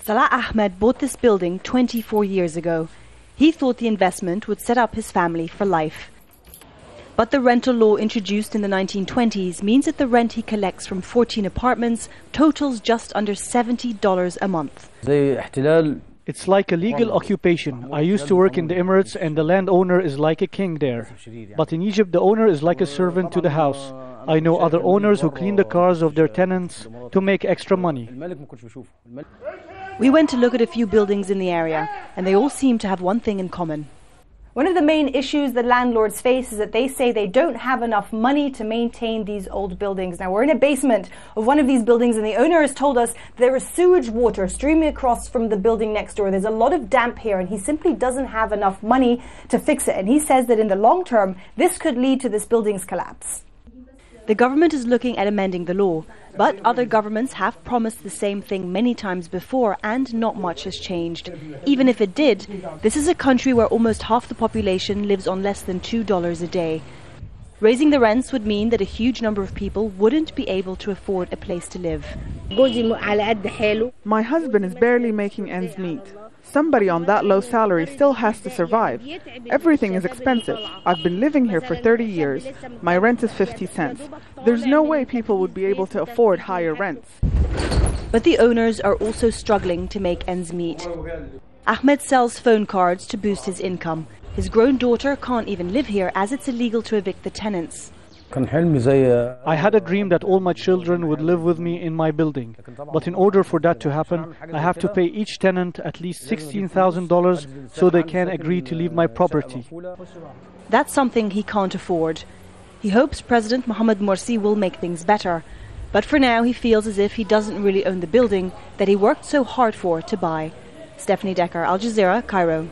Salah Ahmed bought this building 24 years ago. He thought the investment would set up his family for life. But the rental law introduced in the 1920s means that the rent he collects from 14 apartments totals just under $70 a month. It's like a legal occupation. I used to work in the Emirates and the landowner is like a king there. But in Egypt the owner is like a servant to the house. I know other owners who clean the cars of their tenants to make extra money. We went to look at a few buildings in the area, and they all seem to have one thing in common. One of the main issues that landlords face is that they say they don't have enough money to maintain these old buildings. Now, we're in a basement of one of these buildings, and the owner has told us there is sewage water streaming across from the building next door. There's a lot of damp here, and he simply doesn't have enough money to fix it. And he says that in the long term, this could lead to this building's collapse. The government is looking at amending the law, but other governments have promised the same thing many times before, and not much has changed. Even if it did, this is a country where almost half the population lives on less than $2 a day. Raising the rents would mean that a huge number of people wouldn't be able to afford a place to live. My husband is barely making ends meet. Somebody on that low salary still has to survive. Everything is expensive. I've been living here for 30 years. My rent is 50 cents. There's no way people would be able to afford higher rents. But the owners are also struggling to make ends meet. Ahmed sells phone cards to boost his income. His grown daughter can't even live here as it's illegal to evict the tenants. I had a dream that all my children would live with me in my building. But in order for that to happen, I have to pay each tenant at least $16,000 so they can agree to leave my property. That's something he can't afford. He hopes President Mohammed Morsi will make things better. But for now, he feels as if he doesn't really own the building that he worked so hard for to buy. Stefanie, Dekker, Al Jazeera, Cairo.